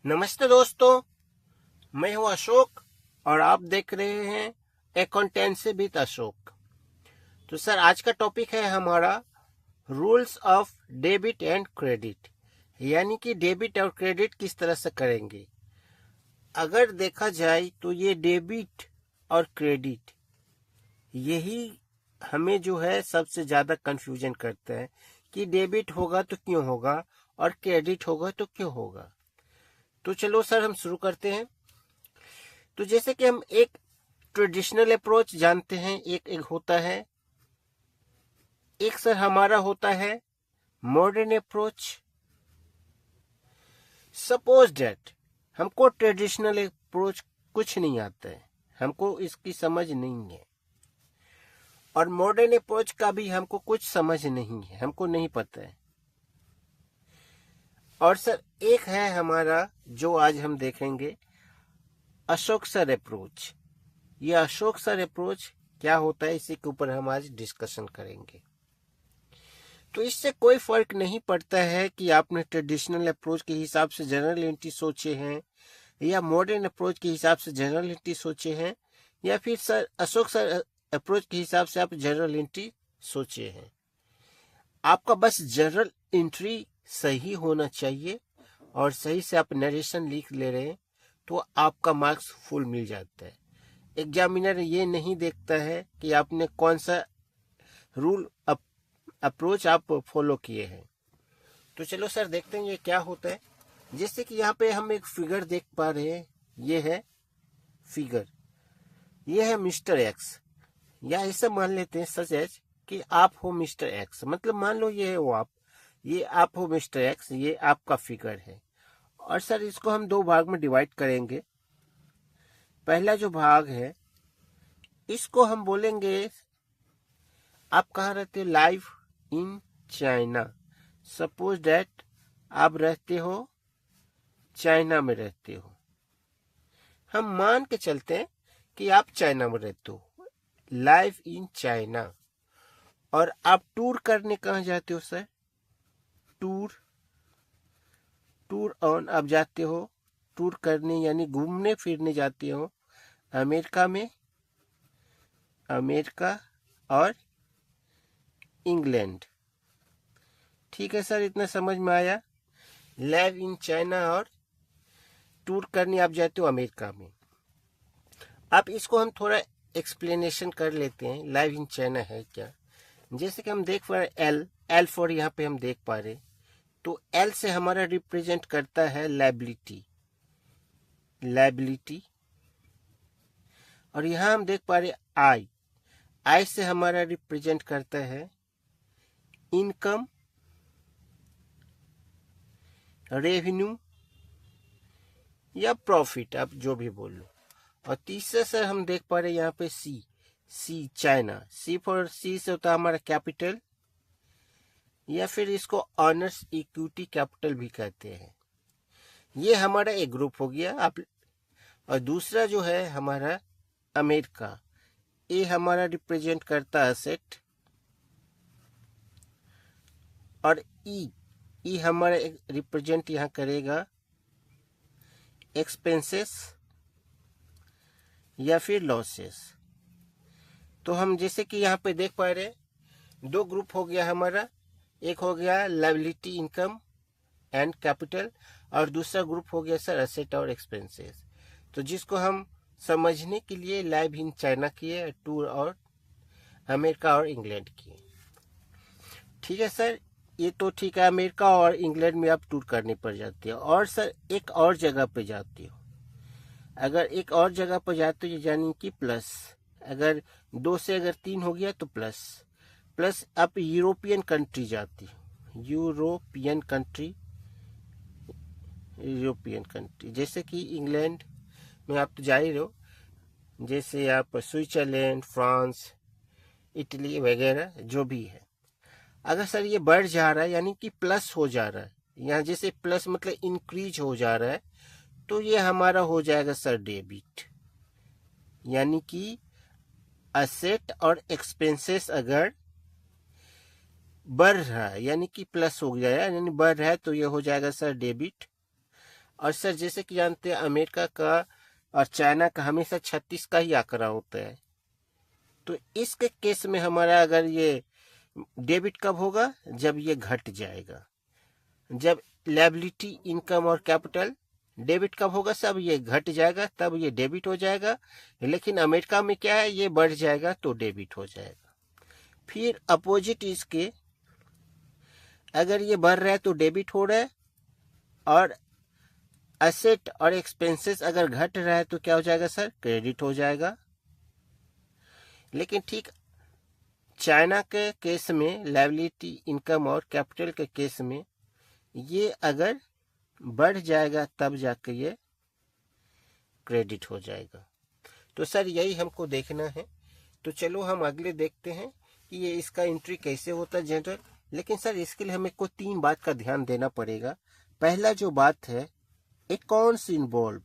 नमस्ते दोस्तों, मैं हूं अशोक और आप देख रहे हैं अकाउंटेंसी विद अशोक। तो सर, आज का टॉपिक है हमारा rules of debit and credit, यानी कि डेबिट और क्रेडिट किस तरह से करेंगे। अगर देखा जाए तो ये डेबिट और क्रेडिट यही हमें जो है सबसे ज़्यादा कंफ्यूजन करता है कि डेबिट होगा तो क्यों होगा और क्रेडिट होगा तो क्यों होगा। तो चलो सर, हम शुरू करते हैं। तो जैसे कि हम एक ट्रेडिशनल अप्रोच जानते हैं, एक होता है, एक सर हमारा होता है मॉडर्न अप्रोच। सपोज दैट हमको ट्रेडिशनल अप्रोच कुछ नहीं आता है, हमको इसकी समझ नहीं है, और मॉडर्न अप्रोच का भी हमको कुछ समझ नहीं है, हमको नहीं पता है। और सर एक है हमारा जो आज हम देखेंगे, अशोक सर अप्रोच। ये अशोक सर अप्रोच क्या होता है, इसी के ऊपर हम आज डिस्कशन करेंगे। तो इससे कोई फर्क नहीं पड़ता है कि आपने ट्रेडिशनल अप्रोच के हिसाब से जनरल एंट्री सोचे हैं या मॉडर्न अप्रोच के हिसाब से जनरल एंट्री सोचे हैं, या फिर सर अशोक सर अप्रोच के हिसाब से आप जनरल एंट्री सोचे हैं। आपका बस जनरल एंट्री सही होना चाहिए और सही से आप नरेशन लिख ले रहे हैं तो आपका मार्क्स फुल मिल जाता है। एग्जामिनर ये नहीं देखता है कि आपने कौन सा रूल अप्रोच आप फॉलो किए हैं। तो चलो सर देखते हैं ये क्या होता है। जैसे कि यहाँ पे हम एक फिगर देख पा रहे हैं, ये है फिगर, ये है मिस्टर एक्स, या ऐसा मान लेते हैं सच एज कि आप हो मिस्टर एक्स, मतलब मान लो ये है वो आप, ये आप हो मिस्टर एक्स, ये आपका फिगर है। और सर इसको हम दो भाग में डिवाइड करेंगे। पहला जो भाग है इसको हम बोलेंगे, आप कहाँ रहते हो, live in China. Suppose that आप रहते हो चाइना में रहते हो, हम मान के चलते हैं कि आप चाइना में रहते हो, लाइव इन चाइना। और आप टूर करने कहाँ जाते हो सर, टूर ऑन आप जाते हो, टूर करने यानी घूमने फिरने जाते हो अमेरिका में, अमेरिका और इंग्लैंड। ठीक है सर, इतना समझ में आया। लाइव इन चाइना और टूर करने आप जाते हो अमेरिका में। अब इसको हम थोड़ा एक्सप्लेनेशन कर लेते हैं, लाइव इन चाइना है क्या। जैसे कि हम देख पा रहे एल फॉर यहाँ पे हम देख पा रहे, तो एल से हमारा रिप्रेजेंट करता है लायबिलिटी। और यहाँ हम देख पा रहे आई से हमारा रिप्रेजेंट करता है इनकम, रेवेन्यू या प्रॉफिट, आप जो भी बोल लो। और तीसरा सर हम देख पा रहे यहाँ पे सी चाइना, सी फॉर सी से होता है हमारा कैपिटल, या फिर इसको ऑनर्स इक्विटी कैपिटल भी कहते हैं। ये हमारा एक ग्रुप हो गया आप। और दूसरा जो है हमारा अमेरिका, ये हमारा रिप्रेजेंट करता है एसेट। और ई हमारा रिप्रेजेंट यहाँ करेगा एक्सपेंसेस या फिर लॉसेस। तो हम जैसे कि यहाँ पे देख पा रहे, दो ग्रुप हो गया हमारा, एक हो गया लायबिलिटी इनकम एंड कैपिटल, और दूसरा ग्रुप हो गया सर एसेट और एक्सपेंसेस। तो जिसको हम समझने के लिए लाइव इन चाइना किए, टूर और अमेरिका और इंग्लैंड किए। ठीक है सर, ये तो ठीक है, अमेरिका और इंग्लैंड में आप टूर करने पर जाते हो। और सर एक और जगह पे जाते हो, अगर एक और जगह पर जाते हो यानी कि प्लस, अगर 2 से अगर 3 हो गया तो प्लस आप यूरोपियन कंट्री जाती हो, यूरोपियन कंट्री जैसे कि इंग्लैंड में आप तो जा ही रहे हो, जैसे आप स्विट्जरलैंड, फ्रांस, इटली वगैरह जो भी है। अगर सर ये बढ़ जा रहा है यानी कि प्लस हो जा रहा है, यहाँ जैसे प्लस मतलब इंक्रीज हो जा रहा है, तो ये हमारा हो जाएगा सर डेबिट। यानी कि असेट और एक्सपेंसेस अगर बढ़ रहा है यानी कि प्लस हो गया है, यानी बढ़ रहा है, तो ये हो जाएगा सर डेबिट। और सर जैसे कि जानते हैं अमेरिका का और चाइना का हमेशा 36 का ही आंकड़ा होता है। तो इसके केस में हमारा अगर ये डेबिट कब होगा, जब ये घट जाएगा। जब लायबिलिटी, इनकम और कैपिटल डेबिट कब होगा, सब ये घट जाएगा तब ये डेबिट हो जाएगा। लेकिन अमेरिका में क्या है, ये बढ़ जाएगा तो डेबिट हो जाएगा। फिर अपोजिट इसके, अगर ये बढ़ रहा है तो डेबिट हो रहा है, और एसेट और एक्सपेंसेस अगर घट रहा है तो क्या हो जाएगा सर, क्रेडिट हो जाएगा। लेकिन ठीक चाइना के केस में, लायबिलिटी, इनकम और कैपिटल के केस में ये अगर बढ़ जाएगा तब जाके ये क्रेडिट हो जाएगा। तो सर यही हमको देखना है। तो चलो हम अगले देखते हैं कि ये इसका एंट्री कैसे होता है जनरल। लेकिन सर इसके लिए हमें को 3 बात का ध्यान देना पड़ेगा। पहला जो बात है, अकाउंट्स इन्वॉल्व।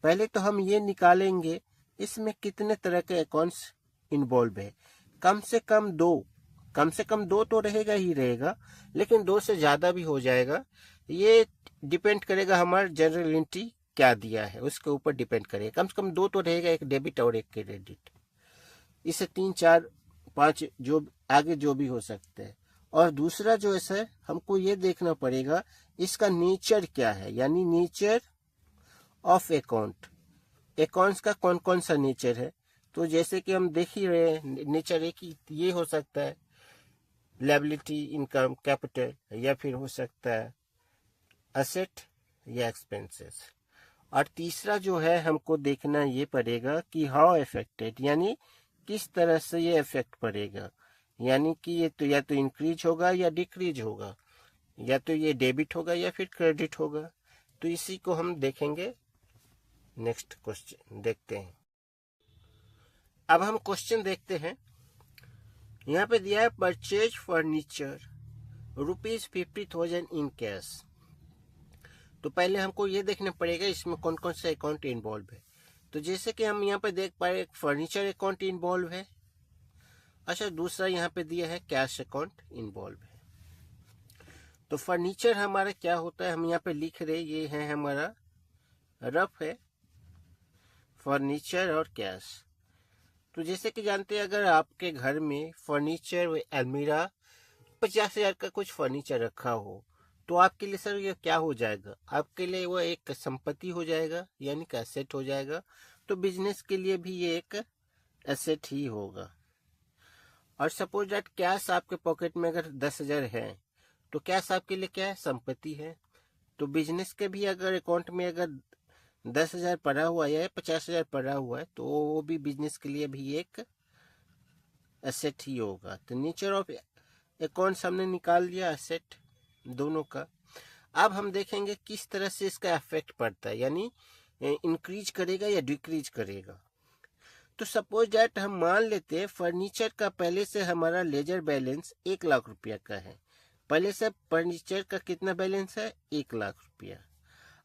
पहले तो हम ये निकालेंगे इसमें कितने तरह के अकाउंट्स इन्वॉल्व है। कम से कम दो तो रहेगा ही रहेगा, लेकिन 2 से ज्यादा भी हो जाएगा। ये डिपेंड करेगा हमारा जनरल एंट्री क्या दिया है उसके ऊपर डिपेंड करेगा। कम से कम 2 तो रहेगा, एक डेबिट और एक क्रेडिट। इससे 3, 4, 5 जो आगे जो भी हो सकते हैं। और दूसरा जो है सर, हमको ये देखना पड़ेगा इसका नेचर क्या है, यानी नेचर ऑफ अकाउंट। अकाउंट्स का कौन कौन सा नेचर है। तो जैसे कि हम देख ही रहे हैं, नेचर एक ही ये हो सकता है, लायबिलिटी, इनकम, कैपिटल, या फिर हो सकता है एसेट या एक्सपेंसेस। और तीसरा जो है हमको देखना ये पड़ेगा कि हाउ अफेक्टेड, यानी किस तरह से ये इफेक्ट पड़ेगा। यानी कि ये तो या तो इंक्रीज होगा या डिक्रीज होगा, या तो ये डेबिट होगा या फिर क्रेडिट होगा। तो इसी को हम देखेंगे। नेक्स्ट क्वेश्चन देखते हैं। अब हम क्वेश्चन देखते हैं। यहाँ पे दिया है परचेज फर्नीचर ₹50,000 इन कैश। तो पहले हमको ये देखना पड़ेगा इसमें कौन कौन सा अकाउंट इन्वॉल्व है। तो जैसे कि हम यहाँ पे देख पा रहे, एक फर्नीचर अकाउंट इन्वॉल्व है। अच्छा, दूसरा यहाँ पे दिया है कैश अकाउंट इन्वॉल्व है। तो फर्नीचर हमारा क्या होता है, हम यहाँ पे लिख रहे, ये है हमारा रफ है, फर्नीचर और कैश। तो जैसे कि जानते हैं, अगर आपके घर में फर्नीचर, अलमीरा, 50,000 का कुछ फर्नीचर रखा हो, तो आपके लिए सर ये क्या हो जाएगा, आपके लिए वो एक संपत्ति हो जाएगा, यानी कि एसेट हो जाएगा। तो बिजनेस के लिए भी ये एक एसेट ही होगा। और सपोज दैट कैश आपके पॉकेट में अगर 10,000 है, तो कैश आपके लिए क्या है, संपत्ति है। तो बिजनेस के भी अगर अकाउंट में अगर 10,000 पड़ा हुआ है या 50,000 पड़ा हुआ है, तो वो भी बिजनेस के लिए भी एक एसेट ही होगा। तो नेचर ऑफ अकाउंट्स हमने निकाल लिया, एसेट दोनों का। अब हम देखेंगे किस तरह से इसका इफेक्ट पड़ता है, यानी इंक्रीज करेगा या डिक्रीज करेगा। तो सपोज दैट हम मान लेते हैं फर्नीचर का पहले से हमारा लेजर बैलेंस 1 लाख रुपया का है। पहले से फर्नीचर का कितना बैलेंस है, 1 लाख रुपया।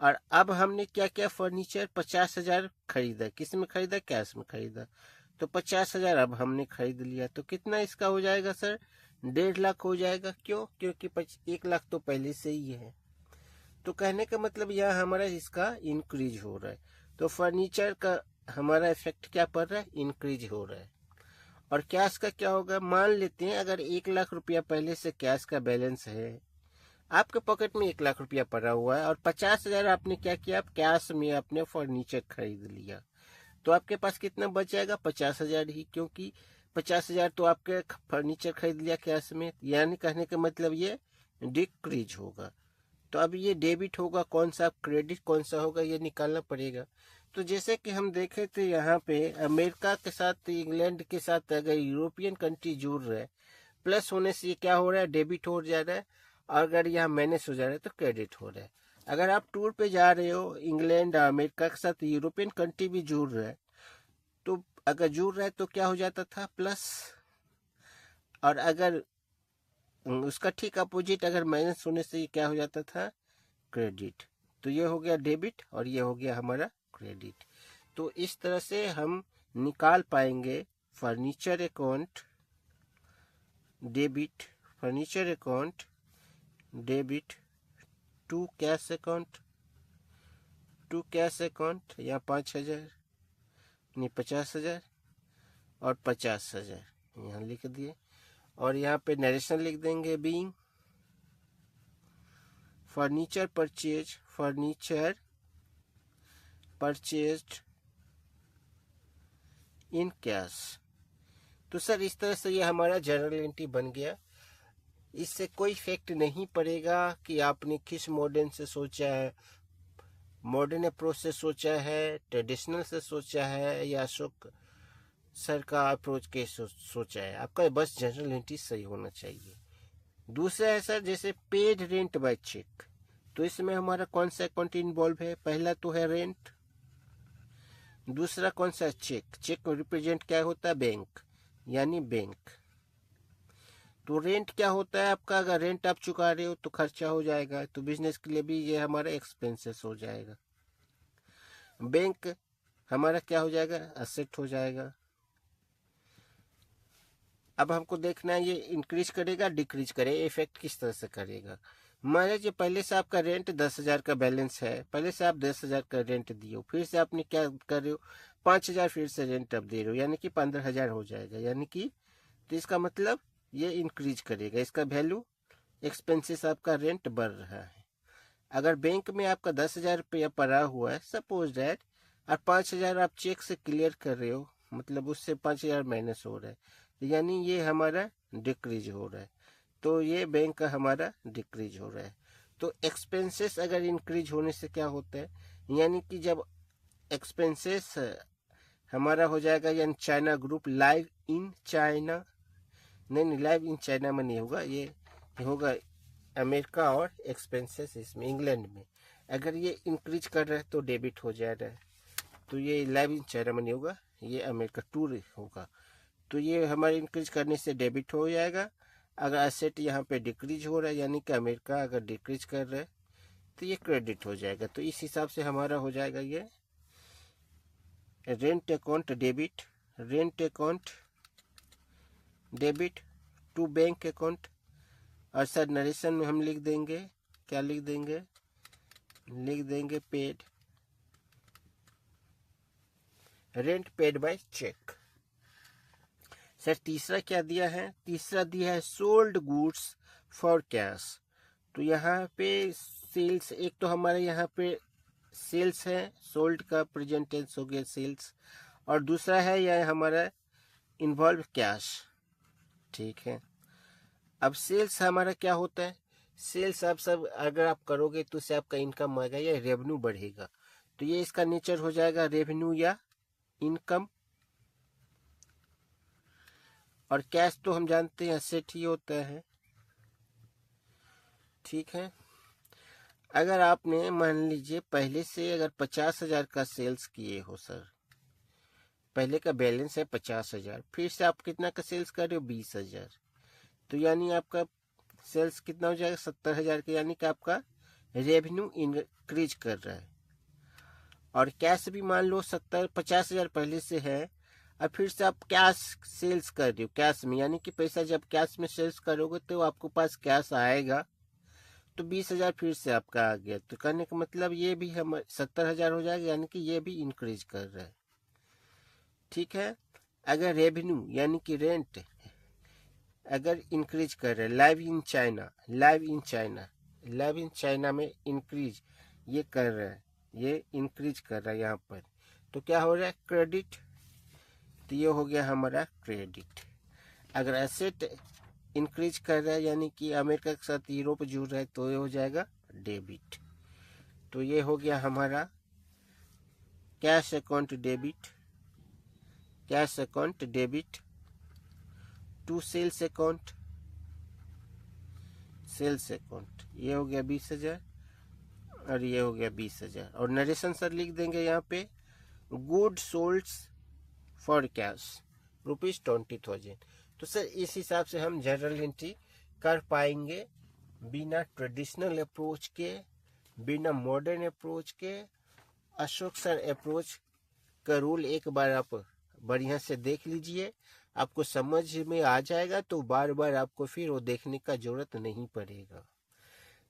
और अब हमने क्या किया, फर्नीचर 50,000 खरीदा। किस में खरीदा, कैश में खरीदा। तो 50,000 अब हमने खरीद लिया। तो कितना इसका हो जाएगा सर, 1.5 लाख हो जाएगा। क्यों, क्योंकि 1 लाख तो पहले से ही है। तो कहने का मतलब यह हमारा इसका इंक्रीज हो रहा है। तो फर्नीचर का हमारा इफेक्ट क्या पड़ रहा है, इंक्रीज हो रहा है। और कैश का क्या होगा, मान लेते हैं अगर 1 लाख रुपया पहले से कैश का बैलेंस है, आपके पॉकेट में 1 लाख रुपया पड़ा हुआ है, और 50,000 आपने क्या किया, आप कैश में अपने फर्नीचर खरीद लिया। तो आपके पास कितना बच जाएगा, 50,000 ही, क्योंकि 50,000 तो आपके फर्नीचर खरीद लिया कैश में। यानी कहने का मतलब ये डिक्रीज होगा। तो अब ये डेबिट होगा कौन सा, क्रेडिट कौन सा होगा, ये निकालना पड़ेगा। तो जैसे कि हम देखे थे यहाँ पे, अमेरिका के साथ, इंग्लैंड के साथ अगर यूरोपियन कंट्री जुड़ रहे हैं, प्लस होने से ये क्या हो रहा है, डेबिट हो जा रहा है। और अगर यहाँ माइनस हो जा रहा है तो क्रेडिट हो रहा है। अगर आप टूर पे जा रहे हो, इंग्लैंड अमेरिका के साथ यूरोपियन कंट्री भी जुड़ रहा है, तो अगर जुड़ रहा है तो क्या हो जाता था, प्लस। और अगर उसका ठीक अपोजिट अगर माइनस होने से ये क्या हो जाता था, क्रेडिट। तो ये हो गया डेबिट और ये हो गया हमारा क्रेडिट। तो इस तरह से हम निकाल पाएंगे furniture account debit, furniture account debit to cash account, to cash account, यहाँ 5,000 नहीं 50,000 और 50,000 यहाँ लिख दिए। और यहाँ पे नरेशन लिख देंगे, being furniture purchased in cash. तो सर इस तरह से ये हमारा जर्नल एंट्री बन गया। इससे कोई इफेक्ट नहीं पड़ेगा कि आपने किस मॉडर्न से सोचा है, मॉडर्न अप्रोच से सोचा है, ट्रेडिशनल से सोचा है, या अशोक सर का अप्रोच के सोचा है। आपका बस जर्नल एंट्री सही होना चाहिए। दूसरा है सर जैसे पेड रेंट बाय चेक, तो इसमें हमारा कौन सा अकाउंट इन्वॉल्व है? पहला तो है रेंट, दूसरा कौन सा? चेक रिप्रेजेंट क्या होता है? बैंक, यानी बैंक। तो रेंट क्या होता है आपका? अगर रेंट आप चुका रहे हो तो खर्चा हो जाएगा, तो बिजनेस के लिए भी ये हमारा एक्सपेंसेस हो जाएगा। बैंक हमारा क्या हो जाएगा? असेट हो जाएगा। अब हमको देखना है ये इंक्रीज करेगा डिक्रीज करेगा, इफेक्ट किस तरह से करेगा। मान लीजिए पहले से आपका रेंट 10,000 का बैलेंस है, पहले से आप 10,000 का रेंट दिए हो, फिर से आपने क्या कर रहे हो? 5,000 फिर से रेंट अब दे रहे हो, यानी कि 15,000 हो जाएगा। यानी कि तो इसका मतलब ये इंक्रीज करेगा, इसका वैल्यू एक्सपेंसेस आपका रेंट बढ़ रहा है। अगर बैंक में आपका 10,000 रुपया पड़ा हुआ है सपोज दैट, और 5,000 आप चेक से क्लियर कर रहे हो, मतलब उससे 5,000 माइनस हो रहा है, यानी ये हमारा डिक्रीज हो रहा है। तो ये बैंक का हमारा डिक्रीज हो रहा है। तो एक्सपेंसेस अगर इंक्रीज होने से क्या होता है, यानी कि जब एक्सपेंसेस हमारा हो जाएगा, यानी China group live in China, नहीं लाइव इन चाइना में नहीं होगा, ये होगा अमेरिका, और एक्सपेंसेस इसमें इंग्लैंड में। अगर ये इंक्रीज कर रहा है तो डेबिट हो जा रहा है, तो ये लाइव इन चाइना में नहीं होगा, ये अमेरिका टूर होगा। तो ये हमारे इंक्रीज करने से डेबिट हो जाएगा। अगर एसेट यहाँ पे डिक्रीज हो रहा है, यानी कि अमेरिका अगर डिक्रीज कर रहा है, तो ये क्रेडिट हो जाएगा। तो इस हिसाब से हमारा हो जाएगा ये rent account debit to bank account. और सर नरेशन में हम लिख देंगे, क्या लिख देंगे? लिख देंगे paid rent paid by cheque. Sir तीसरा क्या दिया है? तीसरा दिया है सोल्ड गुड्स फॉर कैश। तो यहाँ पे सेल्स, एक तो हमारे यहाँ पे सेल्स है, सोल्ड का प्रेजेंट टेंस हो गया सेल्स, और दूसरा है यह हमारा इन्वॉल्व कैश। ठीक है, अब सेल्स हमारा क्या होता है? सेल्स आप सब अगर आप करोगे तो उससे आपका इनकम आएगा या रेवेन्यू बढ़ेगा, तो ये इसका नेचर हो जाएगा रेवेन्यू या इनकम। और कैश तो हम जानते हैं एसेट ही होता है। ठीक है, अगर आपने मान लीजिए पहले से अगर 50,000 का सेल्स किए हो सर, पहले का बैलेंस है 50,000, फिर से आप कितना का सेल्स कर रहे हो? 20,000, तो यानी आपका सेल्स कितना हो जाएगा? 70,000 का, यानी कि आपका रेवेन्यू इंक्रीज कर रहा है। और कैश भी मान लो 50,000 पहले से है, और फिर से आप कैश सेल्स कर रहे हो कैश में, यानी कि पैसा जब कैश में सेल्स करोगे तो आपको पास कैश आएगा, तो 20,000 फिर से आपका आ गया। तो कहने का मतलब ये भी हम 70,000 हो जाएगा, यानी कि ये भी इंक्रीज कर रहा है। ठीक है, अगर रेवेन्यू यानी कि रेंट अगर इंक्रीज कर रहा है, लाइव इन चाइना में इंक्रीज ये कर रहा है, ये इंक्रीज कर रहा है यहाँ पर, तो क्या हो रहा है? क्रेडिट। तो ये हो गया हमारा क्रेडिट। अगर एसेट इंक्रीज कर रहा है, यानी कि अमेरिका के साथ यूरोप जुड़ रहा है, तो ये हो जाएगा डेबिट। तो ये हो गया हमारा cash account debit to sales account, ये हो गया 20,000 और ये हो गया 20,000। और नरेशन सर लिख देंगे यहाँ पे गुड सोल्ड फॉर कैश ₹20,000। तो सर इस हिसाब से हम जर्नल एंट्री कर पाएंगे, बिना ट्रेडिशनल अप्रोच के, बिना मॉडर्न अप्रोच के। अशोक सर अप्रोच का रूल एक बार आप बढ़िया से देख लीजिए, आपको समझ में आ जाएगा, तो बार बार आपको फिर वो देखने का जरूरत नहीं पड़ेगा।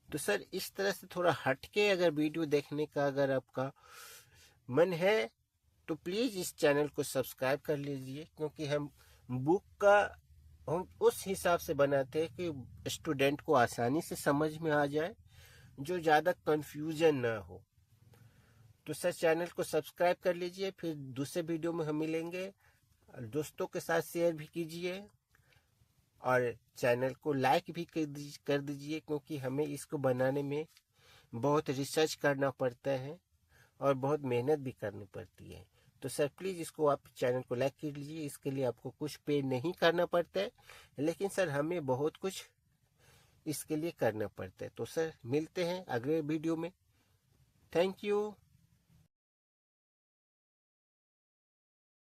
तो सर इस तरह से थोड़ा हटके अगर वीडियो देखने का अगर आपका मन है तो प्लीज़ इस चैनल को सब्सक्राइब कर लीजिए, क्योंकि हम बुक का हम उस हिसाब से बनाते हैं कि स्टूडेंट को आसानी से समझ में आ जाए, जो ज़्यादा कंफ्यूजन ना हो। तो सर चैनल को सब्सक्राइब कर लीजिए, फिर दूसरे वीडियो में हम मिलेंगे। दोस्तों के साथ शेयर भी कीजिए और चैनल को लाइक भी कर दीजिए, क्योंकि हमें इसको बनाने में बहुत रिसर्च करना पड़ता है और बहुत मेहनत भी करनी पड़ती है। तो सर प्लीज़ इसको आप चैनल को लाइक कर लीजिए। इसके लिए आपको कुछ पे नहीं करना पड़ता है, लेकिन सर हमें बहुत कुछ इसके लिए करना पड़ता है। तो सर मिलते हैं अगले वीडियो में। Thank you.